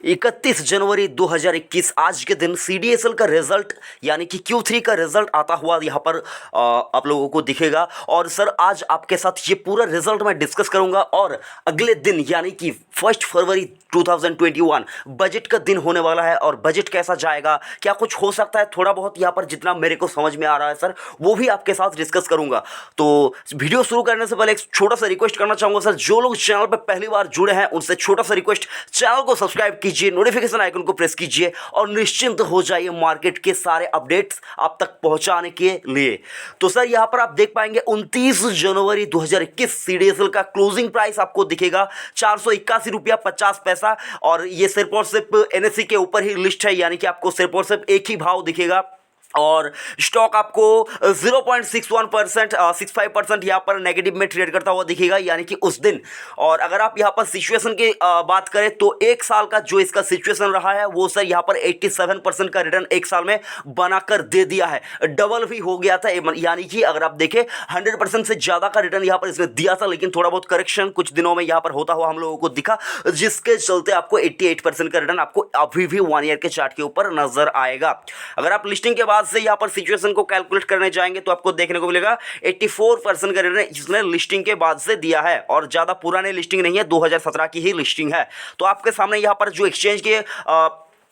31 जनवरी 2021 आज के दिन सीडीएसएल का रिजल्ट यानी कि Q3 का रिजल्ट आता हुआ यहाँ पर आप लोगों को दिखेगा। और सर आज आपके साथ ये पूरा रिजल्ट मैं डिस्कस करूंगा। और अगले दिन यानी कि 1 फरवरी 2021 बजट का दिन होने वाला है। और बजट कैसा जाएगा, क्या कुछ हो सकता है, थोड़ा बहुत यहाँ पर जितना मेरे को समझ में आ रहा है सर वो भी आपके साथ डिस्कस करूंगा। तो वीडियो शुरू करने से पहले एक छोटा सा रिक्वेस्ट करना चाहूँगा सर, जो लोग चैनल पर पहली बार जुड़े हैं उनसे छोटा सा रिक्वेस्ट, चैनल को सब्सक्राइब कीजिए, नोटिफिकेशन आइकन को प्रेस कीजिए और निश्चिंत हो जाइए मार्केट के सारे अपडेट्स आप तक पहुंचाने के लिए। तो सर यहाँ पर आप देख पाएंगे 29 जनवरी 2021 सीडीएसएल का क्लोजिंग प्राइस आपको दिखेगा 481 रुपया 50 पैसा। और ये सिर्फ और सिर्फ एनएसई के ऊपर ही लिस्ट है, यानी कि आपको सिर्फ और सिर्फ एक ही भाव दिखेगा। और स्टॉक आपको 0.61% 65% यहाँ पर नेगेटिव में ट्रेड करता हुआ दिखेगा, यानी कि उस दिन। और अगर आप यहाँ पर सिचुएशन की बात करें तो एक साल का जो इसका सिचुएशन रहा है वो सर यहाँ पर 87% का रिटर्न एक साल में बनाकर दे दिया है, डबल भी हो गया था। यानी कि अगर आप देखें 100% से ज़्यादा का रिटर्न यहाँ पर इसने दिया था, लेकिन थोड़ा बहुत करेक्शन कुछ दिनों में यहाँ पर होता हुआ हम लोगों को दिखा, जिसके चलते आपको 88% का रिटर्न आपको अभी भी 1 ईयर के चार्ट के ऊपर नजर आएगा। अगर आप लिस्टिंग के बाद से यहां पर सिचुएशन को कैलकुलेट करने जाएंगे तो आपको देखने को मिलेगा 84% का रिटर्न इसने लिस्टिंग के बाद से दिया है। और ज्यादा पुराने लिस्टिंग नहीं है, 2017 की ही लिस्टिंग है। तो आपके सामने यहां पर जो एक्सचेंज के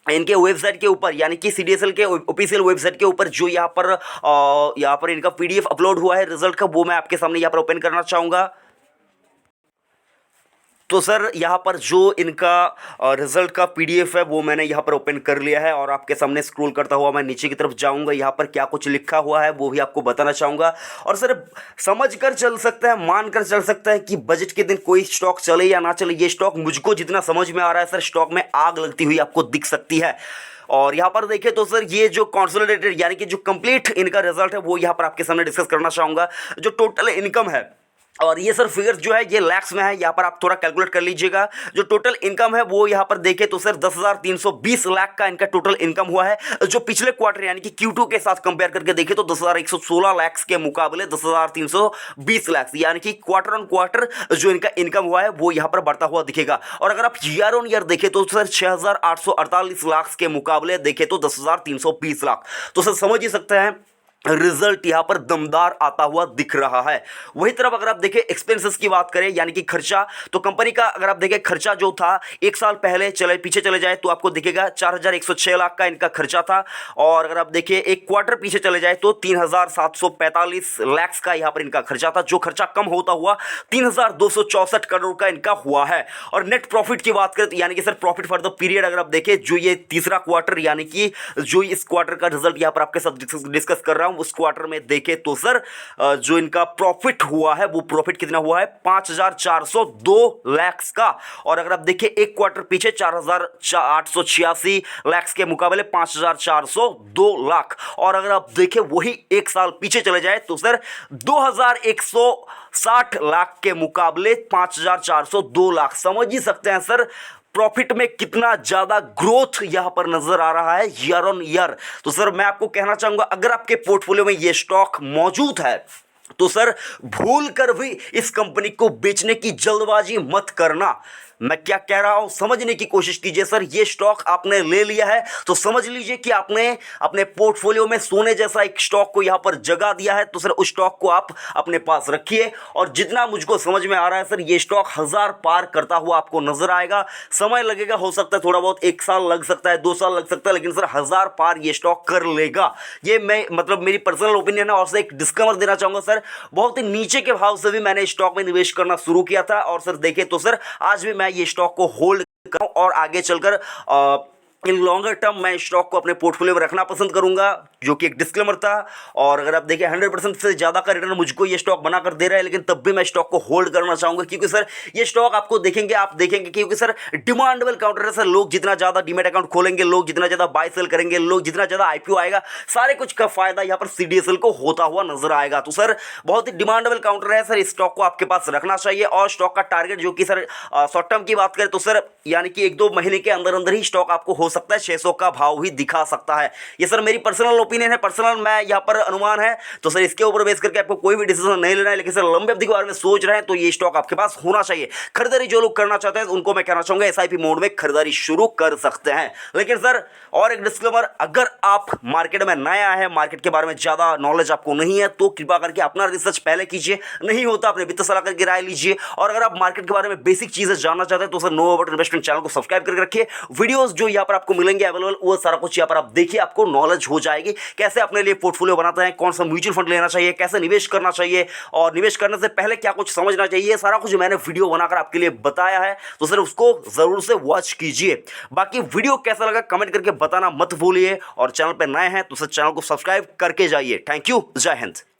इनके वेबसाइट के ऊपर यानी कि सीडीएसएल के ऑफिशियल वेबसाइट के ऊपर जो यहाँ पर इनका पीडीएफ अपलोड हुआ है रिजल्ट का, वो मैं आपके सामने यहाँ पर ओपन करना चाहूंगा। तो सर यहाँ पर जो इनका रिजल्ट का पीडीएफ है वो मैंने यहाँ पर ओपन कर लिया है और आपके सामने स्क्रॉल करता हुआ मैं नीचे की तरफ जाऊँगा। यहाँ पर क्या कुछ लिखा हुआ है वो भी आपको बताना चाहूँगा। और सर समझ कर चल सकता है, मान कर चल सकता है कि बजट के दिन कोई स्टॉक चले या ना चले, ये स्टॉक मुझको जितना समझ में आ रहा है सर स्टॉक में आग लगती हुई आपको दिख सकती है। और यहाँ पर देखें तो सर ये जो कॉन्सोलिडेटेड यानी कि जो कंप्लीट इनका रिजल्ट है वो यहाँ पर आपके सामने डिस्कस करना चाहूँगा। जो टोटल इनकम है, और ये सर फिगर जो है ये लैक्स में है, यहाँ पर आप थोड़ा कैलकुलेट कर लीजिएगा। जो टोटल इनकम है वो यहाँ पर देखें तो सर 10,320 लाख का इनका टोटल इनकम हुआ है। जो पिछले क्वार्टर यानी कि Q2 के साथ कंपेयर करके देखें तो 10,116 लाख के मुकाबले 10,320 लाख, यानी कि क्वार्टर ऑन क्वार्टर जो इनका इनकम हुआ है वो यहाँ पर बढ़ता हुआ दिखेगा। और अगर आप ईयर ऑन ईयर देखें तो सर 6,848 लाख के मुकाबले देखें तो 10,320 लाख। तो सर समझ ही सकते हैं रिजल्ट यहां पर दमदार आता हुआ दिख रहा है। वही तरफ अगर आप देखें एक्सपेंसेस की बात करें यानी कि खर्चा, तो कंपनी का अगर आप देखें खर्चा जो था एक साल पहले पीछे चले जाए तो आपको दिखेगा 4,106 लाख का इनका खर्चा था। और अगर आप देखें एक क्वार्टर पीछे चले जाए तो 3,745 लाख का यहां पर इनका खर्चा था, जो खर्चा कम होता हुआ 3,264 करोड़ का इनका हुआ है। और नेट प्रॉफिट की बात करें तो यानी कि sir profit for the period अगर आप देखें जो ये तीसरा क्वार्टर यानी कि जो इस क्वार्टर का रिजल्ट यहां पर आपके साथ डिस्कस कर रहा हूं उस क्वार्टर में देखें तो सर जो इनका प्रॉफिट हुआ है वो प्रॉफिट कितना हुआ है 5,402 लाख का। और अगर आप देखें एक क्वार्टर पीछे 4,886 लाख के मुकाबले 5,402 लाख। और अगर आप देखें वही एक साल पीछे चले जाए तो सर 2,160 लाख के मुकाबले 5,402 लाख। समझ ही सकते हैं सर प्रॉफिट में कितना ज्यादा ग्रोथ यहां पर नजर आ रहा है ईयर ऑन ईयर। तो सर मैं आपको कहना चाहूंगा अगर आपके पोर्टफोलियो में ये स्टॉक मौजूद है तो सर भूल कर भी इस कंपनी को बेचने की जल्दबाजी मत करना। मैं क्या कह रहा हूं समझने की कोशिश कीजिए। सर ये स्टॉक आपने ले लिया है तो समझ लीजिए कि आपने अपने पोर्टफोलियो में सोने जैसा एक स्टॉक को यहां पर जगा दिया है। तो सर उस स्टॉक को आप अपने पास रखिए। और जितना मुझको समझ में आ रहा है सर ये स्टॉक 1,000 पार करता हुआ आपको नजर आएगा। समय लगेगा, हो सकता है थोड़ा बहुत, 1 साल लग सकता है, 2 साल लग सकता है, लेकिन सर 1,000 पार ये स्टॉक कर लेगा। ये मैं मतलब मेरी पर्सनल ओपिनियन है। और सर एक डिस्क्लेमर देना चाहूंगा सर, बहुत ही नीचे के भाव से भी मैंने स्टॉक में निवेश करना शुरू किया था। और सर देखें तो सर आज भी मैं ये स्टॉक को होल्ड कर रहा हूं और आगे चलकर इन लॉन्गर टर्म मैं स्टॉक को अपने पोर्टफोलियो में रखना पसंद करूंगा, जो कि एक डिस्क्लेमर था। और अगर आप देखें 100% से ज़्यादा का रिटर्न मुझको ये स्टॉक बनाकर दे रहा है, लेकिन तब भी मैं स्टॉक को होल्ड करना चाहूंगा क्योंकि सर ये स्टॉक आपको देखेंगे आप देखेंगे क्योंकि सर डिमांडेबल काउंटर है। सर लोग जितना ज़्यादा डीमैट अकाउंट खोलेंगे, लोग जितना ज़्यादा बाय सेल करेंगे, लोग जितना ज़्यादा आईपीओ आएगा, सारे कुछ का फायदा यहाँ पर सीडीएसएल को होता हुआ नजर आएगा। तो सर बहुत ही डिमांडेबल काउंटर है सर, इस स्टॉक को आपके पास रखना चाहिए। और स्टॉक का टारगेट जो कि सर शॉर्ट टर्म की बात करें तो सर यानी कि 1-2 महीने के अंदर अंदर ही स्टॉक आपको हो सकता है 600 का भाव ही दिखा सकता है। ये सर मेरी पर्सनल ओपिनियन है, पर्सनल मैं यहाँ पर अनुमान है, तो सर इसके ऊपर बेस करके आपको कोई भी डिसीजन नहीं लेना है। लेकिन सर लंबे अवधि के बारे में सोच रहे हैं तो ये स्टॉक आपके पास होना चाहिए। खरीदारी जो लोग करना चाहते हैं उनको मैं कहना चाहूंगा एसआईपी मोड में खरीदारी शुरू कर सकते हैं। लेकिन सर और एक डिस्क्लेमर, अगर आप मार्केट में नया है, मार्केट के बारे में ज्यादा नॉलेज आपको नहीं है, तो कृपा करके अपना रिसर्च पहले कीजिए, नहीं होता अपने वित्त सलाहकार की राय लीजिए। और अगर आप मार्केट के बारे में बेसिक चीजें जानना चाहते हैं तो sir know about investment channel को सब्सक्राइब करके रखिए। वीडियोस जो यहाँ पर आपको मिलेंगे अवेलेबल, वो सारा कुछ यहाँ पर आप देखिए, आपको नॉलेज हो जाएगी कैसे अपने लिए पोर्टफोलियो बनाते हैं, कौन सा म्यूचुअल फंड लेना चाहिए, कैसे निवेश करना चाहिए और निवेश करने से पहले क्या कुछ समझना चाहिए। सारा कुछ मैंने वीडियो बनाकर आपके लिए बताया है, तो सर उसको जरूर से वॉच कीजिए। बाकी वीडियो कैसा लगा कमेंट करके बताना मत भूलिए, और चैनल पर नए हैं तो सर चैनल को सब्सक्राइब करके जाइए। थैंक यू, जय हिंद।